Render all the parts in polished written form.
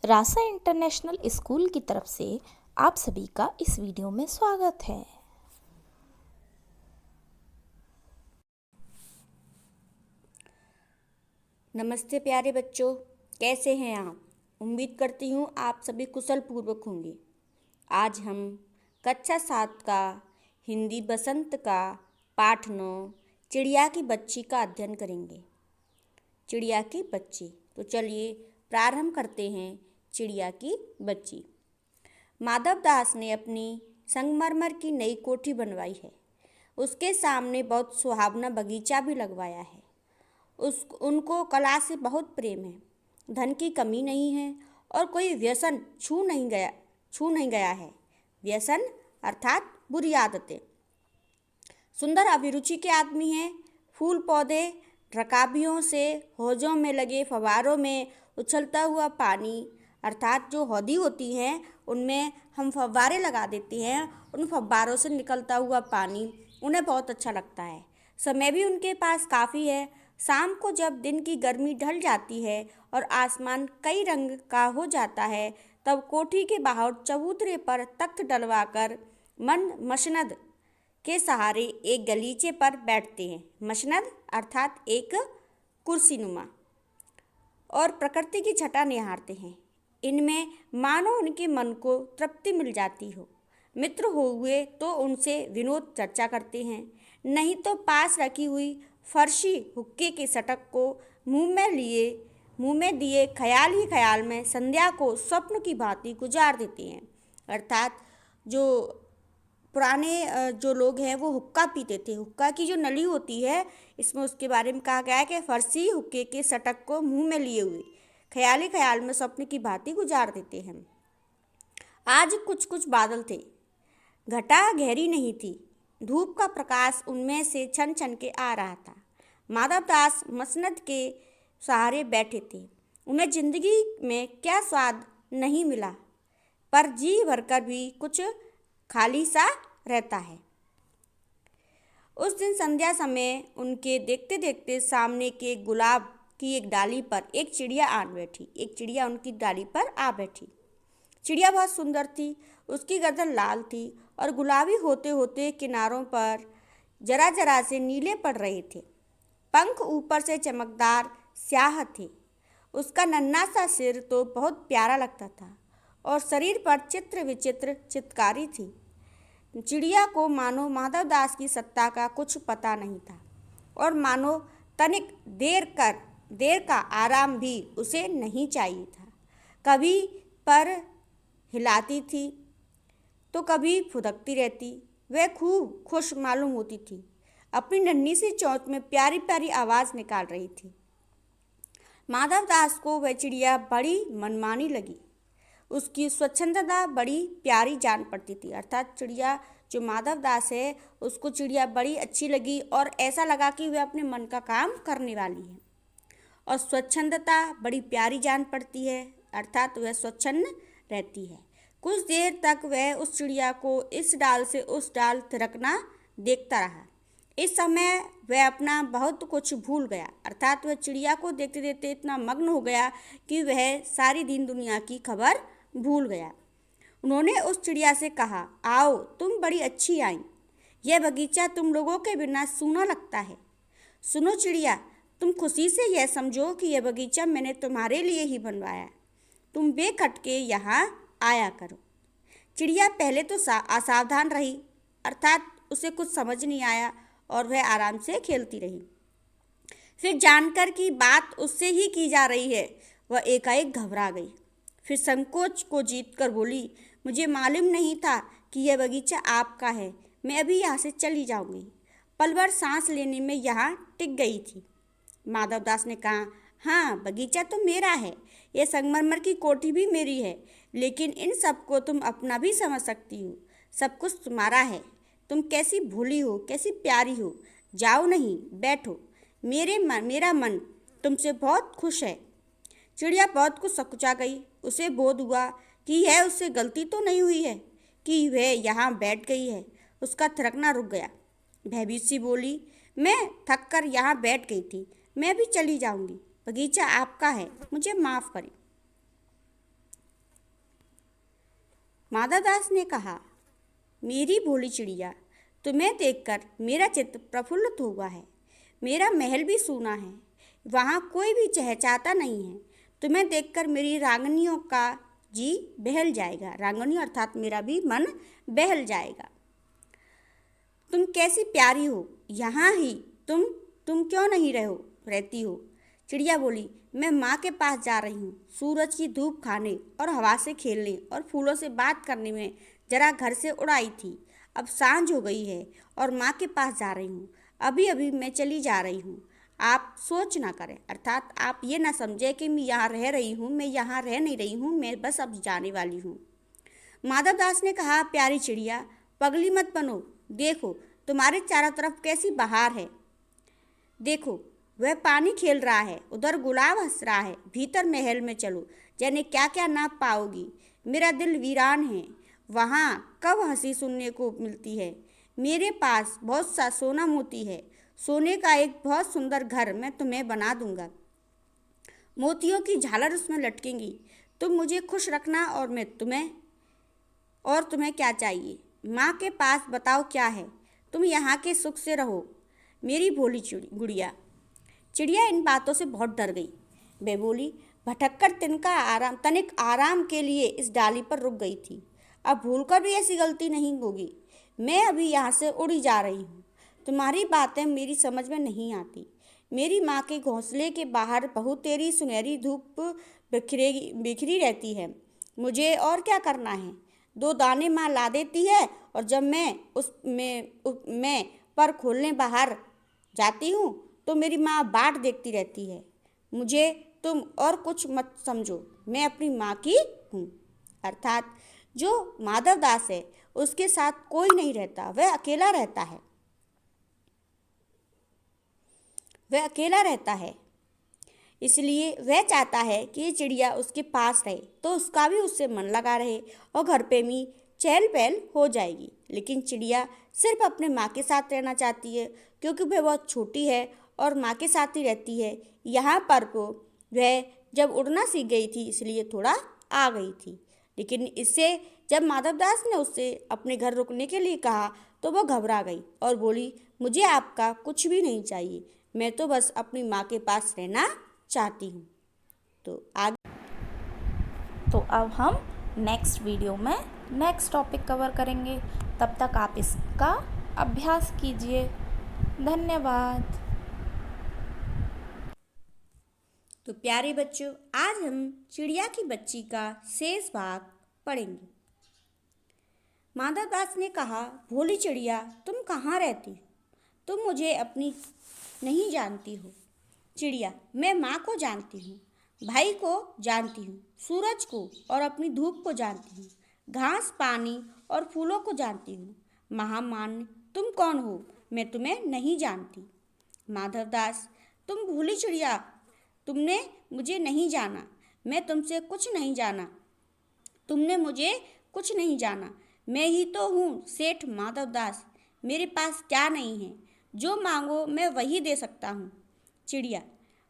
रासा international school की तरफ से आप सभी का इस वीडियो में स्वागत है। नमस्ते प्यारे बच्चों, कैसे हैं आप? उम्मीद करती हूँ आप सभी कुशल पूर्वक होंगे। आज हम कक्षा 7 का हिंदी बसंत का पाठ 9 चिड़िया की बच्ची का अध्ययन करेंगे। चिड़िया की बच्ची, तो चलिए प्रारंभ करते हैं। चिड़िया की बच्ची। माधव दास ने अपनी संगमरमर की नई कोठी बनवाई है। उसके सामने बहुत सुहावना बगीचा भी लगवाया है। उनको कला से बहुत प्रेम है। धन की कमी नहीं है और कोई व्यसन छू नहीं गया है। व्यसन अर्थात बुरी आदतें। सुंदर अभिरुचि के आदमी हैं। फूल पौधे, रकाबियों से हौजों में लगे फव्वारों में उछलता हुआ पानी, अर्थात जो हौदी होती हैं उनमें हम फव्वारे लगा देते हैं। उन फव्वारों से निकलता हुआ पानी उन्हें बहुत अच्छा लगता है। समय भी उनके पास काफ़ी है। शाम को जब दिन की गर्मी ढल जाती है और आसमान कई रंग का हो जाता है, तब कोठी के बाहर चबूतरे पर तख्त डलवाकर मसनद के सहारे एक गलीचे पर बैठते हैं। मसनद अर्थात एक कुर्सीनुमा, और प्रकृति की छटा निहारते हैं। इनमें मानो उनके मन को तृप्ति मिल जाती हो। मित्र हो हुए तो उनसे विनोद चर्चा करते हैं, नहीं तो पास रखी हुई फर्शी हुक्के के सटक को मुंह में दिए ख्याल ही ख्याल में संध्या को स्वप्न की भांति गुजार देते हैं। अर्थात जो पुराने जो लोग हैं वो हुक्का पीते थे। हुक्का की जो नली होती है, इसमें उसके बारे में कहा गया है कि फर्शी हुक्के के सटक को मुंह में लिए हुए ख्याल ही ख्याल में स्वप्न की भांति गुजार देते हैं। आज कुछ कुछ बादल थे। घटा गहरी नहीं थी। धूप का प्रकाश उनमें से छन छन के आ रहा था। माधव दास मसनद के सहारे बैठे थे। उन्हें जिंदगी में क्या स्वाद नहीं मिला, पर जी भरकर भी कुछ खाली सा रहता है। उस दिन संध्या समय उनके देखते देखते सामने के गुलाब की एक डाली पर एक चिड़िया उनकी डाली पर आ बैठी। चिड़िया बहुत सुंदर थी। उसकी गर्दन लाल थी और गुलाबी होते होते किनारों पर जरा जरा से नीले पड़ रहे थे। पंख ऊपर से चमकदार स्याह थे। उसका नन्हा सा सिर तो बहुत प्यारा लगता था और शरीर पर चित्र विचित्र चित्रकारी थी। चिड़िया को मानो माधव दास की सत्ता का कुछ पता नहीं था और मानो तनिक देर का आराम भी उसे नहीं चाहिए था। कभी पर हिलाती थी तो कभी फुदकती रहती। वह खूब खुश मालूम होती थी। अपनी नन्ही सी चोंच में प्यारी प्यारी आवाज़ निकाल रही थी। माधव दास को वह चिड़िया बड़ी मनमानी लगी। उसकी स्वच्छंदता बड़ी प्यारी जान पड़ती थी। अर्थात चिड़िया जो माधव दास है, उसको चिड़िया बड़ी अच्छी लगी और ऐसा लगा कि वह अपने मन का काम करने वाली है। और स्वच्छंदता बड़ी प्यारी जान पड़ती है, अर्थात वह स्वच्छंद रहती है। कुछ देर तक वह उस चिड़िया को इस डाल से उस डाल थिरकना देखता रहा। इस समय वह अपना बहुत कुछ भूल गया। अर्थात वह चिड़िया को देखते देखते इतना मग्न हो गया कि वह सारी दीन दुनिया की खबर भूल गया। उन्होंने उस चिड़िया से कहा, आओ, तुम बड़ी अच्छी आई। यह बगीचा तुम लोगों के बिना सूना लगता है। सुनो चिड़िया, तुम खुशी से यह समझो कि यह बगीचा मैंने तुम्हारे लिए ही बनवाया। तुम बेखटके यहाँ आया करो। चिड़िया पहले तो असावधान रही, अर्थात उसे कुछ समझ नहीं आया और वह आराम से खेलती रही। फिर जानकर कि बात उससे ही की जा रही है, वह एकाएक घबरा गई। फिर संकोच को जीतकर बोली, मुझे मालूम नहीं था कि यह बगीचा आपका है। मैं अभी यहाँ से चली जाऊँगी। पल भर सांस लेने में यहाँ टिक गई थी। माधव दास ने कहा, हाँ, बगीचा तो मेरा है। यह संगमरमर की कोठी भी मेरी है, लेकिन इन सबको तुम अपना भी समझ सकती हो। सब कुछ तुम्हारा है। तुम कैसी भोली हो, कैसी प्यारी हो। जाओ नहीं, बैठो। मेरा मन तुमसे बहुत खुश है। चिड़िया बहुत कुछ सकुचा गई। उसे बोध हुआ कि यह उससे गलती तो नहीं हुई है कि वह यहाँ बैठ गई है। उसका थिरकना रुक गया। भयभीत सी बोली, मैं थक कर यहाँ बैठ गई थी। मैं भी चली जाऊँगी। बगीचा आपका है, मुझे माफ़ करें। माधवदास ने कहा, मेरी भोली चिड़िया, तुम्हें देखकर मेरा चित्त प्रफुल्लित हुआ है। मेरा महल भी सूना है, वहाँ कोई भी चहचहाता नहीं है। तुम्हें देखकर मेरी रांगनियों का जी बहल जाएगा। रांगनियों अर्थात मेरा भी मन बहल जाएगा। तुम कैसी प्यारी हो, यहाँ ही तुम क्यों नहीं रहती हो? चिड़िया बोली, मैं माँ के पास जा रही हूँ। सूरज की धूप खाने और हवा से खेलने और फूलों से बात करने में जरा घर से उड़ आई थी। अब सांझ हो गई है और माँ के पास जा रही हूँ। अभी अभी मैं चली जा रही हूँ। आप सोच ना करें, अर्थात आप ये ना समझे कि मैं यहाँ रह रही हूँ। मैं यहाँ रह नहीं रही हूँ, मैं बस अब जाने वाली हूँ। माधवदास ने कहा, प्यारी चिड़िया, पगली मत बनो। देखो तुम्हारे चारों तरफ कैसी बहार है। देखो वह पानी खेल रहा है, उधर गुलाब हंस रहा है। भीतर महल में चलो, जाने क्या क्या नाप पाओगी। मेरा दिल वीरान है, वहाँ कब हंसी सुनने को मिलती है। मेरे पास बहुत सा सोना मोती है। सोने का एक बहुत सुंदर घर मैं तुम्हें बना दूंगा। मोतियों की झालर उसमें लटकेंगी। तुम मुझे खुश रखना और तुम्हें क्या चाहिए? माँ के पास बताओ क्या है। तुम यहाँ के सुख से रहो, मेरी भोली गुड़िया। चिड़िया इन बातों से बहुत डर गई। वह बोली, भटककर तनिक आराम के लिए इस डाली पर रुक गई थी। अब भूलकर भी ऐसी गलती नहीं होगी। मैं अभी यहाँ से उड़ी जा रही हूँ। तुम्हारी बातें मेरी समझ में नहीं आती। मेरी माँ के घोंसले के बाहर बहुत तेरी सुनहरी धूप बिखरी रहती है। मुझे और क्या करना है? 2 दाने माँ ला देती है और जब मैं पर खोलने बाहर जाती हूँ तो मेरी माँ बाट देखती रहती है। मुझे तुम और कुछ मत समझो, मैं अपनी माँ की हूँ। अर्थात जो माधवदास है उसके साथ कोई नहीं रहता, वह अकेला रहता है। इसलिए वह चाहता है कि ये चिड़िया उसके पास रहे तो उसका भी उससे मन लगा रहे और घर पे भी चहल पहल हो जाएगी। लेकिन चिड़िया सिर्फ अपने माँ के साथ रहना चाहती है, क्योंकि वह बहुत छोटी है और माँ के साथ ही रहती है। यहाँ पर को वह जब उड़ना सीख गई थी इसलिए थोड़ा आ गई थी। लेकिन इससे जब माधवदास ने उससे अपने घर रुकने के लिए कहा तो वह घबरा गई और बोली, मुझे आपका कुछ भी नहीं चाहिए, मैं तो बस अपनी माँ के पास रहना चाहती हूँ। तो आगे तो अब हम नेक्स्ट वीडियो में नेक्स्ट टॉपिक कवर करेंगे। तब तक आप इसका अभ्यास कीजिए। धन्यवाद। तो प्यारे बच्चों, आज हम चिड़िया की बच्ची का शेष भाग पढ़ेंगे। माधवदास ने कहा, भोली चिड़िया, तुम कहाँ रहती हो? तुम मुझे अपनी नहीं जानती हो। चिड़िया, मैं माँ को जानती हूँ, भाई को जानती हूँ, सूरज को और अपनी धूप को जानती हूँ, घास, पानी और फूलों को जानती हूँ। महामान्य, तुम कौन हो? मैं तुम्हें नहीं जानती। माधवदास, तुम भोली चिड़िया, तुमने मुझे नहीं जाना। मैं तुमसे कुछ नहीं जाना। तुमने मुझे कुछ नहीं जाना। मैं ही तो हूँ सेठ माधवदास। मेरे पास क्या नहीं है, जो मांगो मैं वही दे सकता हूँ। चिड़िया,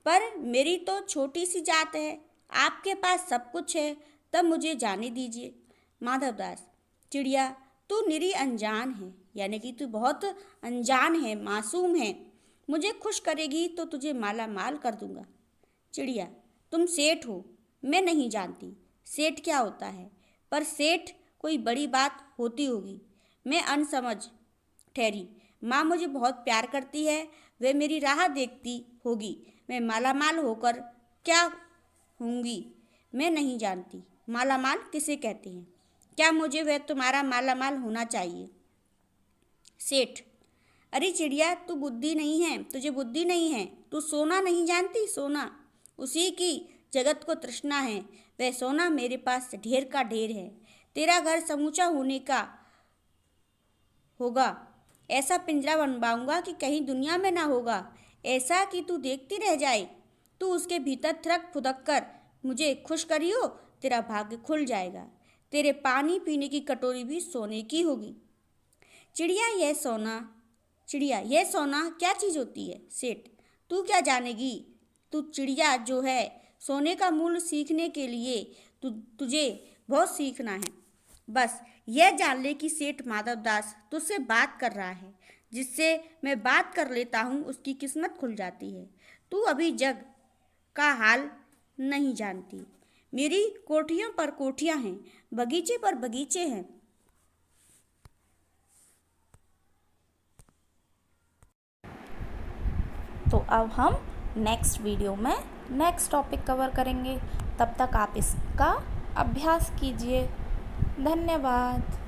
पर मेरी तो छोटी सी जात है, आपके पास सब कुछ है, तब मुझे जाने दीजिए। माधवदास, चिड़िया, तू निरी अनजान है, यानी कि तू बहुत अनजान है, मासूम है। मुझे खुश करेगी तो तुझे माला माल कर दूंगा। चिड़िया, तुम सेठ हो, मैं नहीं जानती सेठ क्या होता है, पर सेठ कोई बड़ी बात होती होगी। मैं अनसमझ ठहरी। माँ मुझे बहुत प्यार करती है, वह मेरी राह देखती होगी। मैं मालामाल होकर क्या होंगी, मैं नहीं जानती। मालामाल किसे कहते हैं? क्या मुझे वह तुम्हारा मालामाल होना चाहिए? सेठ, अरे चिड़िया, तुझे बुद्धि नहीं है। तू सोना नहीं जानती? सोना, उसी की जगत को तृष्णा है। वह सोना मेरे पास ढेर का ढेर है। तेरा घर समूचा होने का होगा। ऐसा पिंजरा बनवाऊंगा कि कहीं दुनिया में ना होगा, ऐसा कि तू देखती रह जाए। तू उसके भीतर थिरक फुदक कर मुझे खुश करियो, तेरा भाग्य खुल जाएगा। तेरे पानी पीने की कटोरी भी सोने की होगी। चिड़िया, यह सोना क्या चीज़ होती है? सेठ, तू क्या जानेगी? तू चिड़िया जो है, सोने का मूल्य सीखने के लिए तुझे बहुत सीखना है। बस यह जान ले कि सेठ माधव दास तुझसे बात कर रहा है। जिससे मैं बात कर लेता हूँ उसकी किस्मत खुल जाती है। तू अभी जग का हाल नहीं जानती। मेरी कोठियों पर कोठियाँ हैं, बगीचे पर बगीचे हैं। तो अब हम नेक्स्ट वीडियो में नेक्स्ट टॉपिक कवर करेंगे। तब तक आप इसका अभ्यास कीजिए। धन्यवाद।